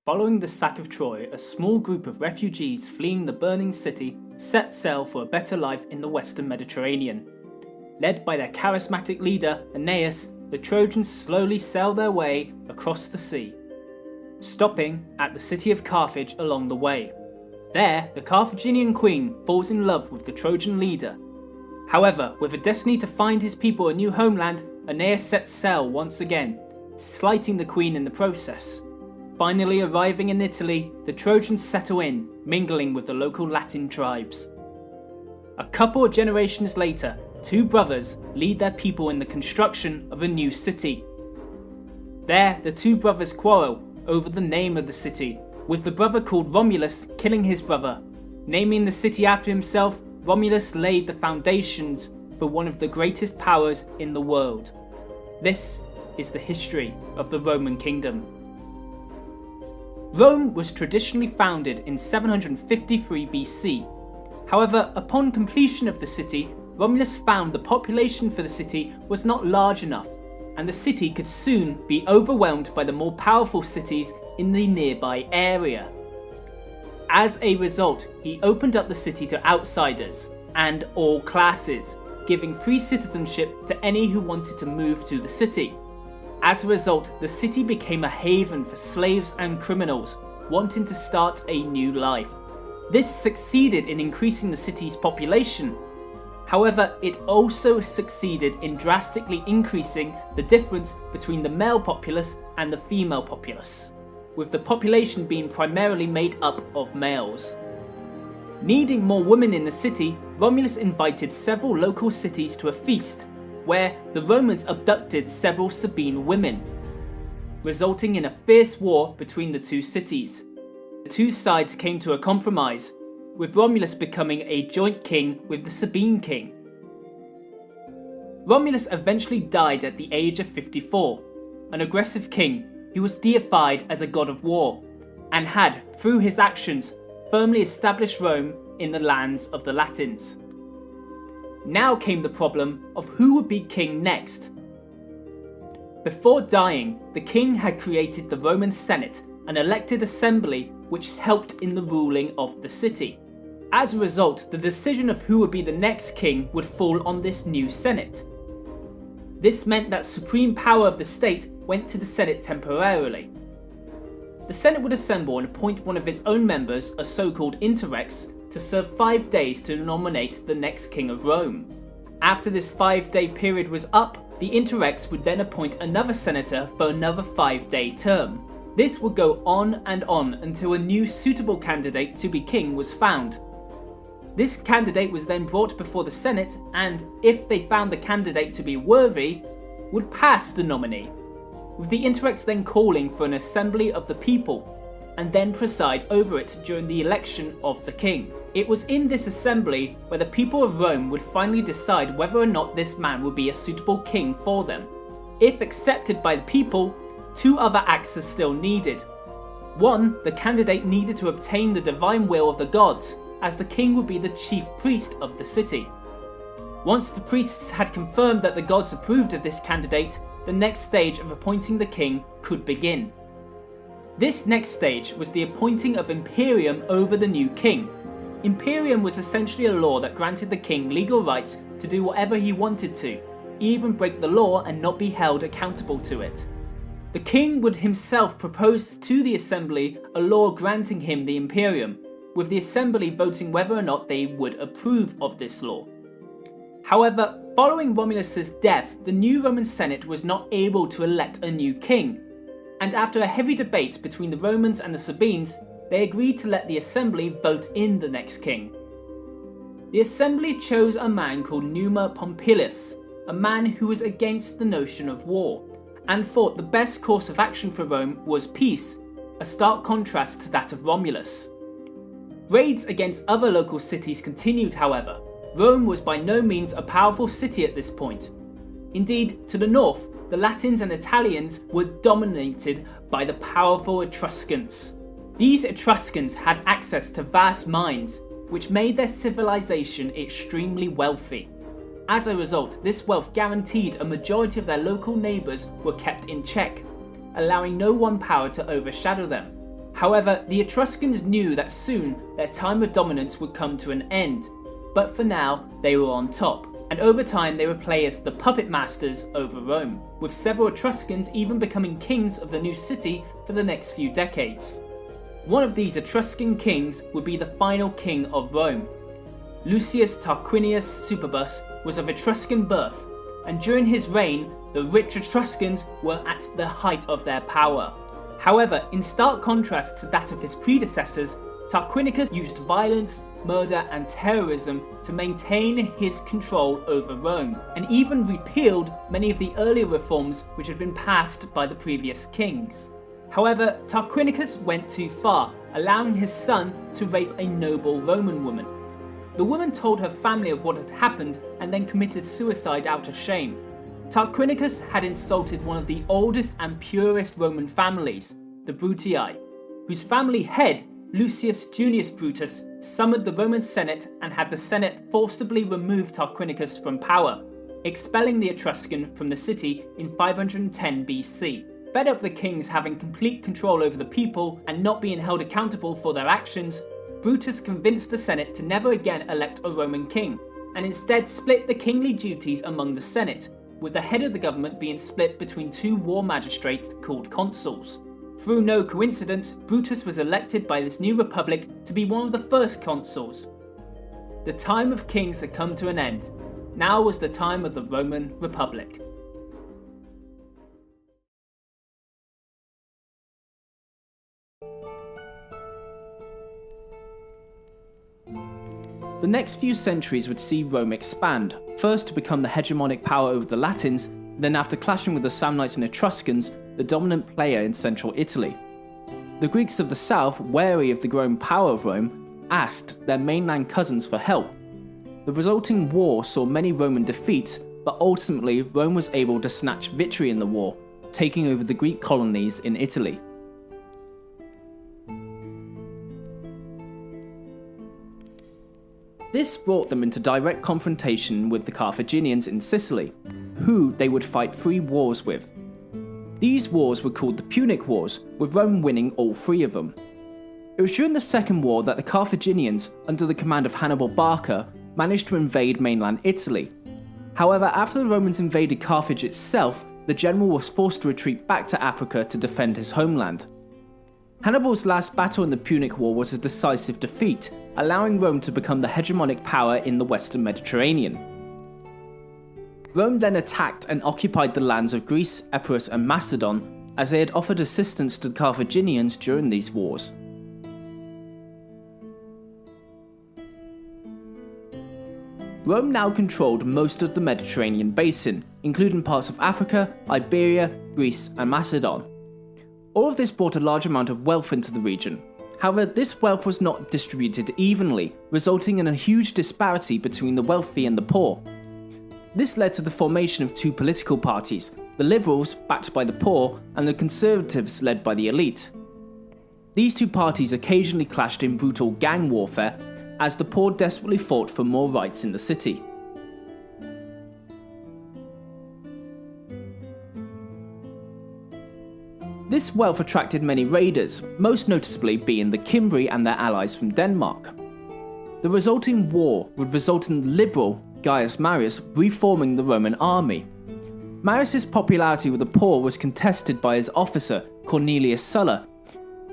Following the sack of Troy, a small group of refugees fleeing the burning city set sail for a better life in the western Mediterranean. Led by their charismatic leader, Aeneas, the Trojans slowly sailed their way across the sea, stopping at the city of Carthage along the way. There, the Carthaginian queen falls in love with the Trojan leader. However, with a destiny to find his people a new homeland, Aeneas sets sail once again, slighting the queen in the process. Finally arriving in Italy, the Trojans settle in, mingling with the local Latin tribes. A couple of generations later, two brothers lead their people in the construction of a new city. There, the two brothers quarrel over the name of the city, with the brother called Romulus killing his brother. Naming the city after himself, Romulus laid the foundations for one of the greatest powers in the world. This is the history of the Roman kingdom. Rome was traditionally founded in 753 BC. However, upon completion of the city, Romulus found the population for the city was not large enough, and the city could soon be overwhelmed by the more powerful cities in the nearby area. As a result, he opened up the city to outsiders and all classes, giving free citizenship to any who wanted to move to the city. As a result, the city became a haven for slaves and criminals wanting to start a new life. This succeeded in increasing the city's population. However, it also succeeded in drastically increasing the difference between the male populace and the female populace, with the population being primarily made up of males. Needing more women in the city, Romulus invited several local cities to a feast, where the Romans abducted several Sabine women, resulting in a fierce war between the two cities. The two sides came to a compromise, with Romulus becoming a joint king with the Sabine king. Romulus eventually died at the age of 54, an aggressive king who was deified as a god of war, and had, through his actions, firmly established Rome in the lands of the Latins. Now came the problem of who would be king next. Before dying, the king had created the Roman Senate, an elected assembly which helped in the ruling of the city. As a result, the decision of who would be the next king would fall on this new Senate. This meant that supreme power of the state went to the Senate temporarily. The Senate would assemble and appoint one of its own members, a so-called interrex, to serve 5 days to nominate the next king of Rome. After this 5-day period was up, the interrex would then appoint another senator for another 5-day term. This would go on and on until a new suitable candidate to be king was found. This candidate was then brought before the Senate and, if they found the candidate to be worthy, would pass the nominee, with the interrex then calling for an assembly of the people and then preside over it during the election of the king. It was in this assembly where the people of Rome would finally decide whether or not this man would be a suitable king for them. If accepted by the people, 2 other acts are still needed. 1, the candidate needed to obtain the divine will of the gods, as the king would be the chief priest of the city. Once the priests had confirmed that the gods approved of this candidate, the next stage of appointing the king could begin. This next stage was the appointing of imperium over the new king. Imperium was essentially a law that granted the king legal rights to do whatever he wanted to, even break the law and not be held accountable to it. The king would himself propose to the assembly a law granting him the imperium, with the assembly voting whether or not they would approve of this law. However, following Romulus's death, the new Roman Senate was not able to elect a new king, and after a heavy debate between the Romans and the Sabines, they agreed to let the assembly vote in the next king. The assembly chose a man called Numa Pompilius, a man who was against the notion of war, and thought the best course of action for Rome was peace, a stark contrast to that of Romulus. Raids against other local cities continued, however. Rome was by no means a powerful city at this point. Indeed, to the north, the Latins and Italians were dominated by the powerful Etruscans. These Etruscans had access to vast mines, which made their civilization extremely wealthy. As a result, this wealth guaranteed a majority of their local neighbours were kept in check, allowing no one power to overshadow them. However, the Etruscans knew that soon their time of dominance would come to an end, but for now they were on top, and over time they would play as the puppet masters over Rome, with several Etruscans even becoming kings of the new city for the next few decades. One of these Etruscan kings would be the final king of Rome. Lucius Tarquinius Superbus was of Etruscan birth, and during his reign the rich Etruscans were at the height of their power. However, in stark contrast to that of his predecessors, Tarquinius used violence, murder and terrorism to maintain his control over Rome, and even repealed many of the earlier reforms which had been passed by the previous kings. However, Tarquinius went too far, allowing his son to rape a noble Roman woman. The woman told her family of what had happened and then committed suicide out of shame. Tarquinius had insulted one of the oldest and purest Roman families, the Brutii, whose family head, Lucius Junius Brutus, summoned the Roman Senate and had the Senate forcibly remove Tarquinius from power, expelling the Etruscan from the city in 510 BC. Fed up the kings having complete control over the people and not being held accountable for their actions, Brutus convinced the Senate to never again elect a Roman king, and instead split the kingly duties among the Senate, with the head of the government being split between two war magistrates called consuls. Through no coincidence, Brutus was elected by this new republic to be one of the first consuls. The time of kings had come to an end. Now was the time of the Roman Republic. The next few centuries would see Rome expand, first to become the hegemonic power over the Latins, then after clashing with the Samnites and Etruscans, the dominant player in central Italy. The Greeks of the south, wary of the growing power of Rome, asked their mainland cousins for help. The resulting war saw many Roman defeats, but ultimately Rome was able to snatch victory in the war, taking over the Greek colonies in Italy. This brought them into direct confrontation with the Carthaginians in Sicily, who they would fight 3 wars with. These wars were called the Punic Wars, with Rome winning all 3 of them. It was during the Second War that the Carthaginians, under the command of Hannibal Barca, managed to invade mainland Italy. However, after the Romans invaded Carthage itself, the general was forced to retreat back to Africa to defend his homeland. Hannibal's last battle in the Punic War was a decisive defeat, allowing Rome to become the hegemonic power in the Western Mediterranean. Rome then attacked and occupied the lands of Greece, Epirus and Macedon, as they had offered assistance to the Carthaginians during these wars. Rome now controlled most of the Mediterranean basin, including parts of Africa, Iberia, Greece and Macedon. All of this brought a large amount of wealth into the region. However, this wealth was not distributed evenly, resulting in a huge disparity between the wealthy and the poor. This led to the formation of 2 political parties, the Liberals, backed by the poor, and the Conservatives, led by the elite. These 2 parties occasionally clashed in brutal gang warfare, as the poor desperately fought for more rights in the city. This wealth attracted many raiders, most noticeably being the Cimbri and their allies from Denmark. The resulting war would result in the liberal Gaius Marius reforming the Roman army. Marius's popularity with the poor was contested by his officer Cornelius Sulla,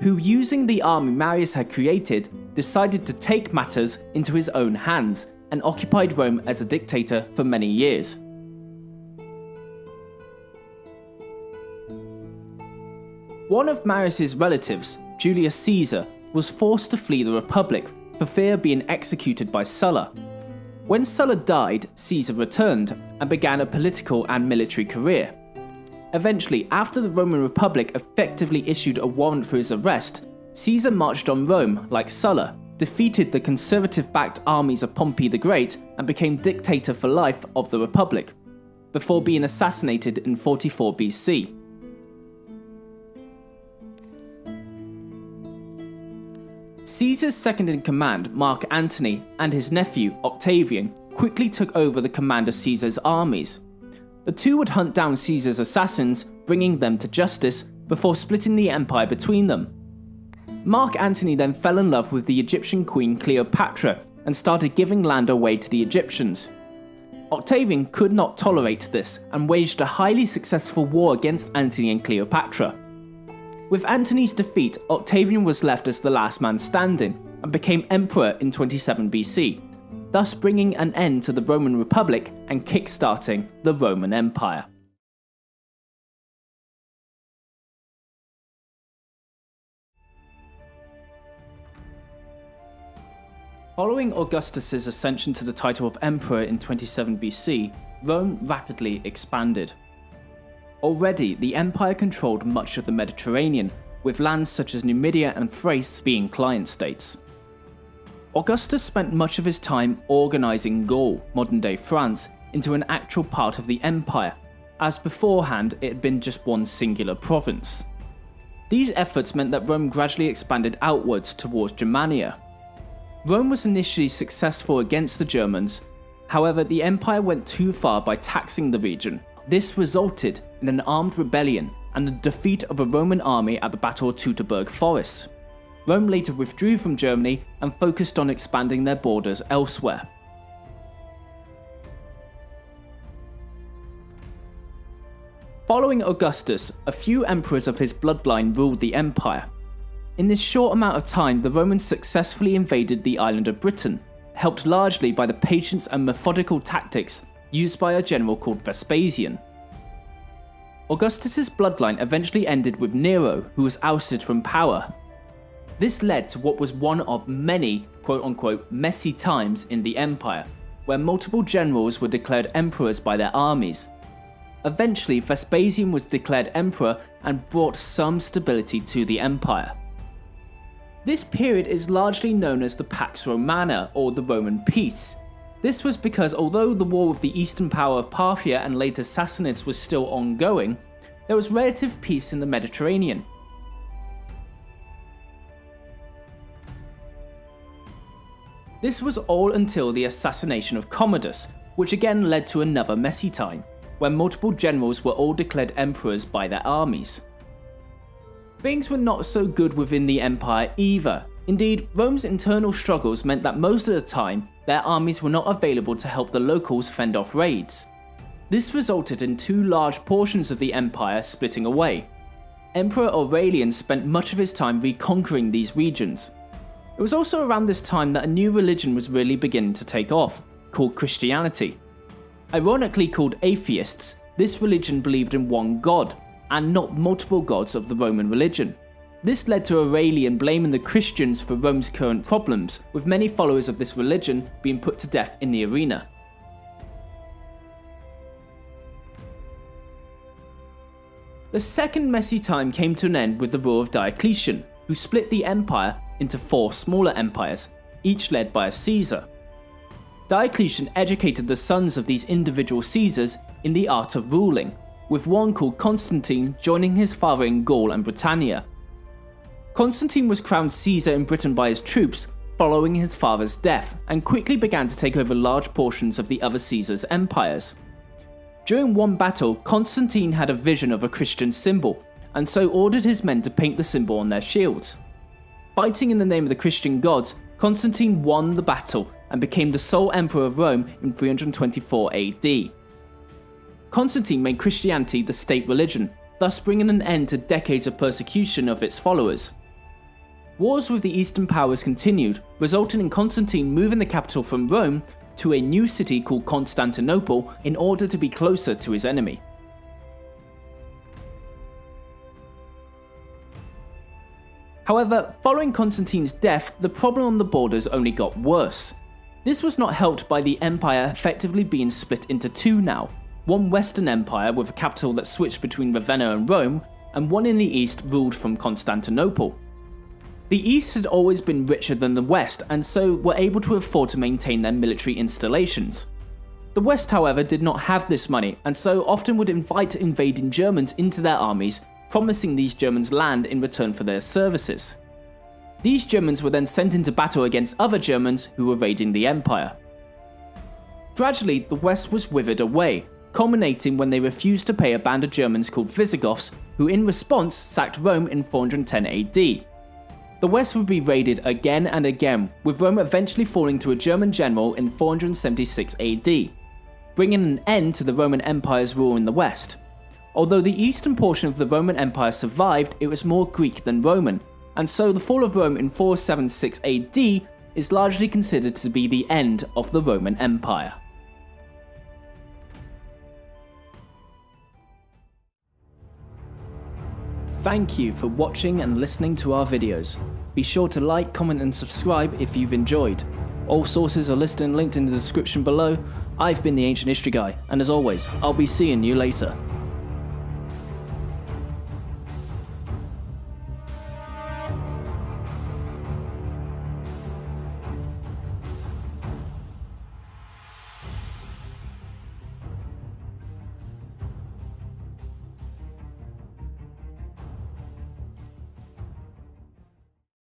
who, using the army Marius had created, decided to take matters into his own hands and occupied Rome as a dictator for many years. One of Marius's relatives, Julius Caesar, was forced to flee the Republic for fear of being executed by Sulla. When Sulla died, Caesar returned and began a political and military career. Eventually, after the Roman Republic effectively issued a warrant for his arrest, Caesar marched on Rome like Sulla, defeated the conservative-backed armies of Pompey the Great, and became dictator for life of the Republic, before being assassinated in 44 BC. Caesar's second-in-command, Mark Antony, and his nephew, Octavian, quickly took over the command of Caesar's armies. The 2 would hunt down Caesar's assassins, bringing them to justice, before splitting the empire between them. Mark Antony then fell in love with the Egyptian queen Cleopatra and started giving land away to the Egyptians. Octavian could not tolerate this and waged a highly successful war against Antony and Cleopatra. With Antony's defeat, Octavian was left as the last man standing and became emperor in 27 BC, thus bringing an end to the Roman Republic and kick-starting the Roman Empire. Following Augustus's ascension to the title of emperor in 27 BC, Rome rapidly expanded. Already, the empire controlled much of the Mediterranean, with lands such as Numidia and Thrace being client states. Augustus spent much of his time organising Gaul, modern-day France, into an actual part of the empire, as beforehand it had been just one singular province. These efforts meant that Rome gradually expanded outwards towards Germania. Rome was initially successful against the Germans, however the empire went too far by taxing the region. This resulted in an armed rebellion and the defeat of a Roman army at the Battle of Teutoburg Forest. Rome later withdrew from Germany and focused on expanding their borders elsewhere. Following Augustus, a few emperors of his bloodline ruled the empire. In this short amount of time, the Romans successfully invaded the island of Britain, helped largely by the patience and methodical tactics used by a general called Vespasian. Augustus's bloodline eventually ended with Nero, who was ousted from power. This led to what was one of many quote-unquote messy times in the empire, where multiple generals were declared emperors by their armies. Eventually, Vespasian was declared emperor and brought some stability to the empire. This period is largely known as the Pax Romana, or the Roman Peace. This was because although the war with the eastern power of Parthia and later Sassanids was still ongoing, there was relative peace in the Mediterranean. This was all until the assassination of Commodus, which again led to another messy time, where multiple generals were all declared emperors by their armies. Things were not so good within the empire either. Indeed, Rome's internal struggles meant that most of the time, their armies were not available to help the locals fend off raids. This resulted in two large portions of the empire splitting away. Emperor Aurelian spent much of his time reconquering these regions. It was also around this time that a new religion was really beginning to take off, called Christianity. Ironically called atheists, this religion believed in one god, and not multiple gods of the Roman religion. This led to Aurelian blaming the Christians for Rome's current problems, with many followers of this religion being put to death in the arena. The second messy time came to an end with the rule of Diocletian, who split the empire into 4 smaller empires, each led by a Caesar. Diocletian educated the sons of these individual Caesars in the art of ruling, with one called Constantine joining his father in Gaul and Britannia. Constantine was crowned Caesar in Britain by his troops following his father's death, and quickly began to take over large portions of the other Caesars' empires. During one battle, Constantine had a vision of a Christian symbol, and so ordered his men to paint the symbol on their shields. Fighting in the name of the Christian gods, Constantine won the battle and became the sole emperor of Rome in 324 AD. Constantine made Christianity the state religion, thus bringing an end to decades of persecution of its followers. Wars with the Eastern powers continued, resulting in Constantine moving the capital from Rome to a new city called Constantinople in order to be closer to his enemy. However, following Constantine's death, the problem on the borders only got worse. This was not helped by the empire effectively being split into 2 now. One Western empire with a capital that switched between Ravenna and Rome, and one in the east ruled from Constantinople. The east had always been richer than the west, and so were able to afford to maintain their military installations. The west, however, did not have this money, and so often would invite invading Germans into their armies, promising these Germans land in return for their services. These Germans were then sent into battle against other Germans who were raiding the empire. Gradually, the west was withered away, culminating when they refused to pay a band of Germans called Visigoths, who in response sacked Rome in 410 AD. The west would be raided again and again, with Rome eventually falling to a German general in 476 AD, bringing an end to the Roman Empire's rule in the west. Although the eastern portion of the Roman Empire survived, it was more Greek than Roman, and so the fall of Rome in 476 AD is largely considered to be the end of the Roman Empire. Thank you for watching and listening to our videos. Be sure to like, comment and subscribe if you've enjoyed. All sources are listed and linked in the description below. I've been the Ancient History Guy, and as always, I'll be seeing you later.